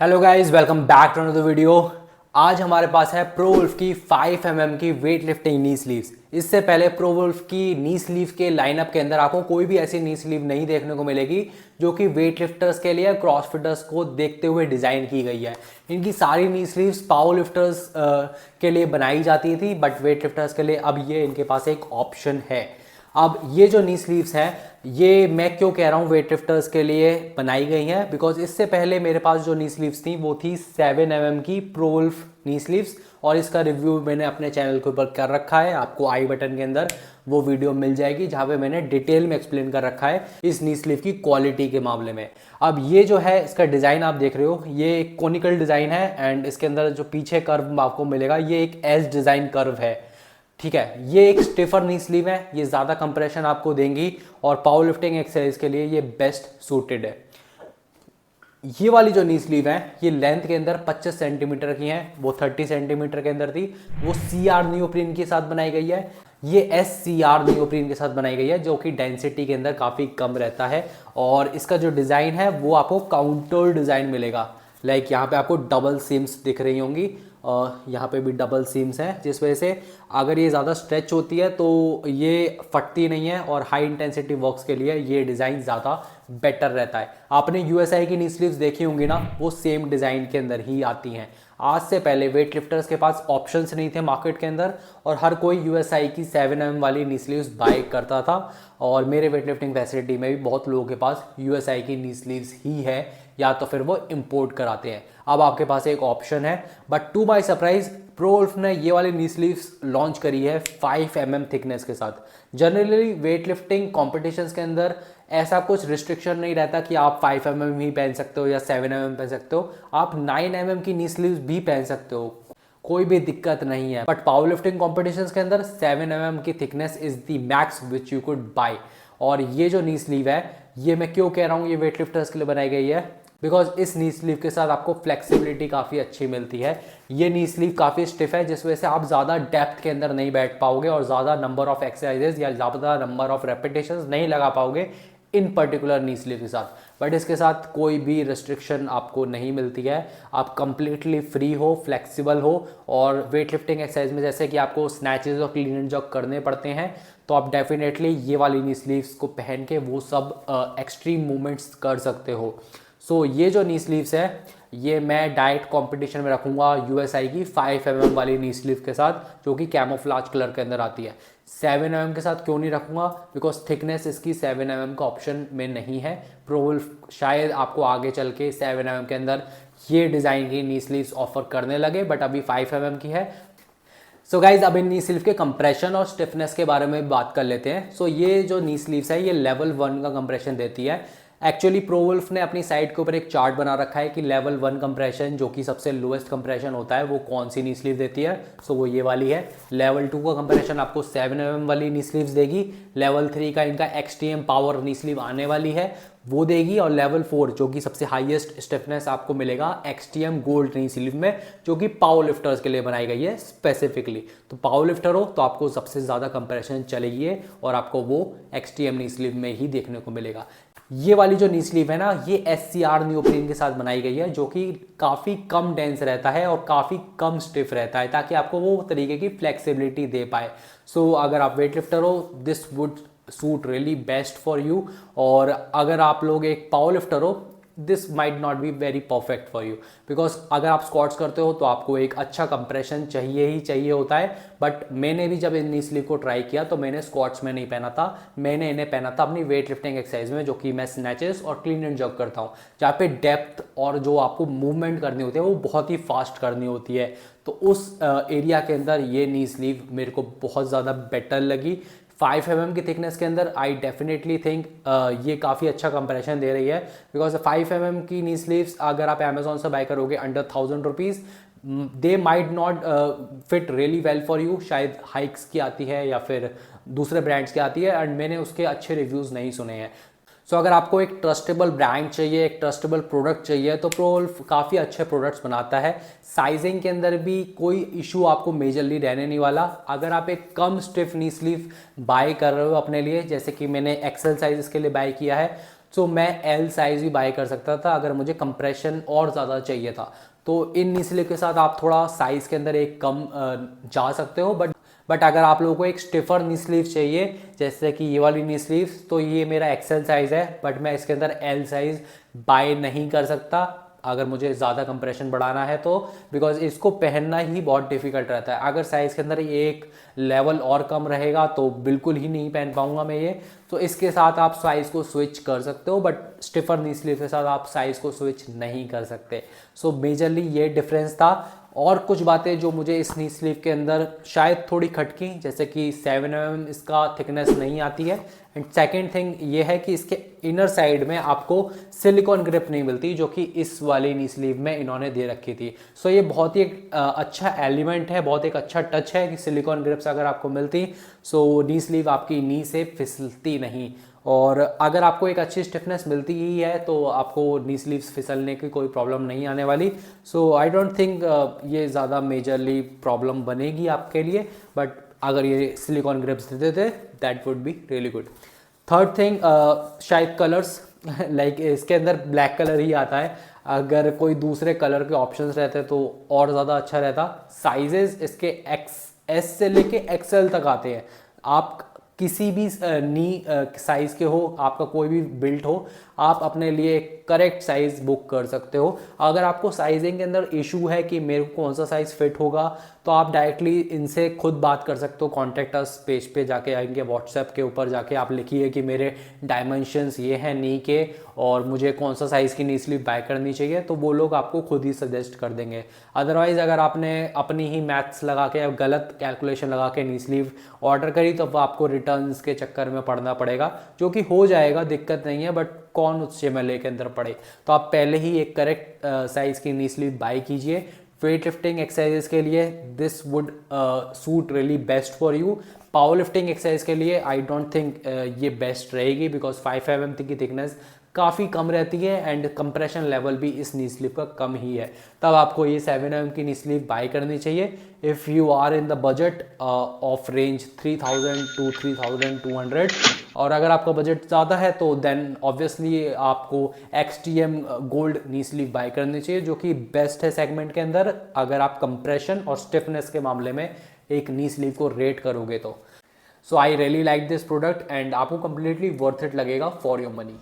Hello guys, welcome back to another video. आज हमारे पास है प्रो वुल्फ की 5 की वेट लिफ्टिंग नी स्लीव्स। इससे पहले प्रो वुल्फ की नी स्लीव के लाइनअप के अंदर आपको कोई भी ऐसी नी स्लीव नहीं देखने को मिलेगी जो कि वेट लिफ्टर्स के लिए क्रॉसफिटर्स को देखते हुए डिज़ाइन की गई है। इनकी सारी नी स्लीव्स पावर लिफ्टर्स के लिए बनाई जाती थी, बट वेट लिफ्टर्स के लिए अब ये इनके पास एक ऑप्शन है। अब ये जो नी स्लीव्स हैं, ये मैं क्यों कह रहा हूँ वेट लिफ्टर्स के लिए बनाई गई हैं, बिकॉज इससे पहले मेरे पास जो नी स्लीव्स थी वो थी 7 की प्रो वुल्फ नी स्लीव्स, और इसका रिव्यू मैंने अपने चैनल के ऊपर कर रखा है। आपको आई बटन के अंदर वो वीडियो मिल जाएगी जहाँ पे मैंने डिटेल में एक्सप्लेन कर रखा है इस नी स्लीव की क्वालिटी के मामले में। अब ये जो है इसका डिज़ाइन आप देख रहे हो, ये एक कोनिकल डिज़ाइन है एंड इसके अंदर जो पीछे कर्व आपको मिलेगा ये एक एस डिज़ाइन कर्व है। ठीक है, ये एक स्टिफर नी स्लीव है, ये ज़्यादा कंप्रेशन आपको देंगी और पावर लिफ्टिंग एक्सरसाइज के लिए ये बेस्ट सूटेड है। ये वाली जो नी स्लीव है ये लेंथ के अंदर 25 सेंटीमीटर की है, वो 30 सेंटीमीटर के अंदर थी। वो CR नियोप्रीन के साथ बनाई गई है, ये SCR नियोप्रीन के साथ बनाई गई है जो कि डेंसिटी के अंदर काफ़ी कम रहता है। और इसका जो डिज़ाइन है वो आपको काउंटर डिज़ाइन मिलेगा। लाइक यहाँ पे आपको डबल सीम्स दिख रही होंगी और यहाँ पे भी डबल सीम्स हैं, जिस वजह से अगर ये ज़्यादा स्ट्रेच होती है तो ये फटती नहीं है और हाई इंटेंसिटी वर्क्स के लिए ये डिज़ाइन ज़्यादा बेटर रहता है। आपने USI की नी स्लीव्स देखी होंगी ना, वो सेम डिज़ाइन के अंदर ही आती हैं। आज से पहले वेट लिफ्टर्स के पास ऑप्शंस नहीं थे मार्केट के अंदर और हर कोई USI की 7 वाली नी स्लीव्स बाय करता था। और मेरे वेट लिफ्टिंग फैसिलिटी में भी बहुत लोगों के पास USI की नी स्लीव्स ही है या तो फिर वो इंपोर्ट कराते हैं। अब आपके पास एक ऑप्शन है, but to my surprise Pro Wolf ने ये वाली नी स्लीव्स लॉन्च करी है 5 थिकनेस के साथ। जनरली वेट लिफ्टिंग कॉम्पिटिशन्स के अंदर ऐसा कुछ रिस्ट्रिक्शन नहीं रहता कि आप 5 ही पहन सकते हो या 7 पहन सकते हो, आप 9 की नी स्लीव्स भी पहन सकते हो, कोई भी दिक्कत नहीं है। बट पावर लिफ्टिंग कॉम्पिटिशन्स के अंदर 7 की thickness is the max which you could bye. और ये जो नी स्लीव है, ये मैं क्यों कह रहा हूँ ये वेट लिफ्टर्स के लिए बनाई गई है, बिकॉज इस नी स्लीव के साथ आपको फ्लेक्सिबिलिटी काफ़ी अच्छी मिलती है। ये नी स्लीव काफ़ी स्टिफ है, जिस वजह से आप ज़्यादा डेप्थ के अंदर नहीं बैठ पाओगे और ज़्यादा नंबर ऑफ एक्सरसाइजेज या ज़्यादा नंबर ऑफ रेपिटेशंस नहीं लगा पाओगे इन पर्टिकुलर नी स्लीव के साथ। बट इसके साथ कोई भी रिस्ट्रिक्शन आपको नहीं मिलती है, आप कंप्लीटली फ्री हो, फ्लेक्सिबल हो। और वेट लिफ्टिंग एक्सरसाइज में जैसे कि आपको स्नैचेस और क्लीन एंड जर्क करने पड़ते हैं, तो आप डेफिनेटली ये वाली नी स्लीव्स को पहन के वो सब एक्सट्रीम मूवमेंट्स कर सकते हो। सो ये जो नी स्लीव्स है ये मैं डायरेक्ट कंपटीशन में रखूँगा USI की 5 वाली नी स्लीव के साथ, जो कि कैमोफ्लाज कलर के अंदर आती है। 7 के साथ क्यों नहीं रखूँगा, बिकॉज थिकनेस इसकी 7 का ऑप्शन में नहीं है। प्रो वुल्फ शायद आपको आगे चल के 7 के अंदर ये डिज़ाइन की नी स्लीव्स ऑफर करने लगे, बट अभी 5 की है। सो गाइज अब इन नी स्लीव के कंप्रेशन और स्टिफनेस के बारे में बात कर लेते हैं। सो ये जो नी स्लीव्स है ये लेवल 1 का कंप्रेशन देती है। एक्चुअली प्रो वुल्फ ने अपनी साइट के ऊपर एक चार्ट बना रखा है कि लेवल 1 कंप्रेशन जो कि सबसे लोएस्ट कंप्रेशन होता है वो कौन सी नी स्लीव देती है। सो वो ये वाली है। लेवल 2 का कंप्रेशन आपको 7 वाली नी स्लीव्स देगी। लेवल 3 का इनका XTM पावर नी स्लीव आने वाली है, वो देगी। और लेवल 4 जो कि सबसे हाईएस्ट स्टिफनेस आपको मिलेगा XTM गोल्ड नी स्लीव में, जो कि पावर लिफ्टर्स के लिए बनाई गई है स्पेसिफिकली। तो पावर लिफ्टर हो तो आपको सबसे ज़्यादा कंप्रेशन चलेगी और आपको वो XTM नी स्लीव में ही देखने को मिलेगा। ये वाली जो नी स्लीव है ना, ये SCR नियोप्रीन के साथ बनाई गई है, जो कि काफ़ी कम डेंस रहता है और काफ़ी कम स्टिफ रहता है, ताकि आपको वो तरीके की फ्लेक्सिबिलिटी दे पाए। सो अगर आप वेट लिफ्टर हो this would suit really best for you. और अगर आप लोग एक पावर लिफ्टर हो this might not be very perfect for you, because अगर आप स्क्वाट्स करते हो तो आपको एक अच्छा कंप्रेशन चाहिए ही चाहिए होता है। बट मैंने भी जब इन नी स्लीव को ट्राई किया तो मैंने स्क्वाट्स में नहीं पहना था, मैंने इन्हें पहना था अपनी वेट लिफ्टिंग एक्सरसाइज में, जो कि मैं स्नैचेस और क्लीन एंड जर्क करता हूँ, जहाँ पे डेप्थ और जो आपको मूवमेंट करनी होती है वो बहुत ही फास्ट करनी होती है। तो उस एरिया के अंदर ये नी स्लीव मेरे को बहुत ज़्यादा बेटर लगी। 5 की थिकनेस के अंदर आई डेफिनेटली थिंक ये काफ़ी अच्छा कंपैरिजन दे रही है, बिकॉज 5 की नी स्लीव्स अगर आप अमेजोन से बाय करोगे under 1000 rupees, they might not fit really well for you. शायद हाइक्स की आती है या फिर दूसरे ब्रांड्स की आती है एंड मैंने उसके अच्छे रिव्यूज़ नहीं सुने हैं। सो अगर आपको एक ट्रस्टेबल ब्रांड चाहिए, एक ट्रस्टेबल प्रोडक्ट चाहिए, तो प्रो वुल्फ काफ़ी अच्छे प्रोडक्ट्स बनाता है। साइजिंग के अंदर भी कोई इशू आपको मेजरली रहने नहीं वाला। अगर आप एक कम स्टिफ नी स्लीव बाय कर रहे हो अपने लिए, जैसे कि मैंने एक्सेल साइज के लिए बाय किया है, सो मैं एल साइज़ भी बाय कर सकता था अगर मुझे कंप्रेशन और ज़्यादा चाहिए था। तो इन नी स्लीव के साथ आप थोड़ा साइज़ के अंदर एक कम जा सकते हो, बट अगर आप लोगों को एक स्टिफर नी स्लीव चाहिए जैसे कि ये वाली नी स्लीव, तो ये मेरा एक्सेल साइज़ है, बट मैं इसके अंदर एल साइज़ बाय नहीं कर सकता अगर मुझे ज़्यादा कंप्रेशन बढ़ाना है तो, बिकॉज इसको पहनना ही बहुत डिफिकल्ट रहता है। अगर साइज़ के अंदर एक लेवल और कम रहेगा तो बिल्कुल ही नहीं पहन पाऊंगा मैं ये। तो इसके साथ आप साइज़ को स्विच कर सकते हो, बट स्टिफर नी स्लीव के साथ आप साइज़ को स्विच नहीं कर सकते। सो मेजरली ये डिफरेंस था। और कुछ बातें जो मुझे इस नी स्लीव के अंदर शायद थोड़ी खटकी, जैसे कि 7 mm इसका थिकनेस नहीं आती है, एंड सेकेंड थिंग ये है कि इसके इनर साइड में आपको सिलिकॉन ग्रिप नहीं मिलती जो कि इस वाली नी स्लीव में इन्होंने दे रखी थी। सो ये बहुत ही एक अच्छा एलिमेंट है, बहुत एक अच्छा टच है कि सिलिकॉन ग्रिप्स अगर आपको मिलती सो नी स्लीव आपकी नी से फिसलती नहीं। और अगर आपको एक अच्छी स्टिफनेस मिलती ही है तो आपको नी स्लीव्स फिसलने की कोई प्रॉब्लम नहीं आने वाली। सो आई डोंट थिंक ये ज़्यादा मेजरली प्रॉब्लम बनेगी आपके लिए, बट अगर ये सिलिकॉन ग्रिप्स देते थे that would be really good. Third thing, शायद कलर्स लाइक इसके अंदर ब्लैक कलर ही आता है, अगर कोई दूसरे कलर के ऑप्शंस रहते तो और ज़्यादा अच्छा रहता। साइजेस इसके एक्स एस से लेके एक्सएल तक आते हैं। आप किसी भी नी साइज़ के हो, आपका कोई भी बिल्ट हो, आप अपने लिए करेक्ट साइज़ बुक कर सकते हो। अगर आपको साइजिंग के अंदर इशू है कि मेरे को कौन सा साइज़ फिट होगा तो आप डायरेक्टली इनसे खुद बात कर सकते हो। कॉन्टैक्ट अस पेज पे जाके आएंगे, व्हाट्सएप के ऊपर जाके आप लिखिए कि मेरे डायमेंशंस ये हैं नी के और मुझे कौन सा साइज़ की नी स्लीव बाय करनी चाहिए, तो वो लोग आपको खुद ही सजेस्ट कर देंगे। अदरवाइज़ अगर आपने अपनी ही मैथ्स लगा के गलत कैलकुलेशन लगा के नी स्लीव ऑर्डर करी तो आपको रिटर्न्स के चक्कर में पड़ना पड़ेगा, जो कि हो जाएगा, दिक्कत नहीं है, बट कौन उस झमेले के अंदर पड़े। तो आप पहले ही एक करेक्ट साइज़ की नी स्लीव बाय कीजिए। वेट लिफ्टिंग एक्सरसाइजेस के लिए this would suit really best for you. Power lifting exercise के लिए आई डोंट थिंक ये बेस्ट रहेगी, बिकॉज 5 mm की थिकनेस काफ़ी कम रहती है एंड कंप्रेशन लेवल भी इस नी स्लीव का कम ही है। तब आपको ये 7 mm की नी स्लीव बाय करनी चाहिए if you are in the budget of range 3000 to 3200। और अगर आपका बजट ज़्यादा है तो देन ऑब्वियसली आपको XTM गोल्ड नी स्लीव बाय करनी चाहिए, जो कि बेस्ट है सेगमेंट के अंदर अगर आप कंप्रेशन और स्टिफनेस के मामले में एक नी स्लीव को रेट करोगे तो। So I really like this product and आपको कंप्लीटली वर्थ इट लगेगा फॉर योर मनी।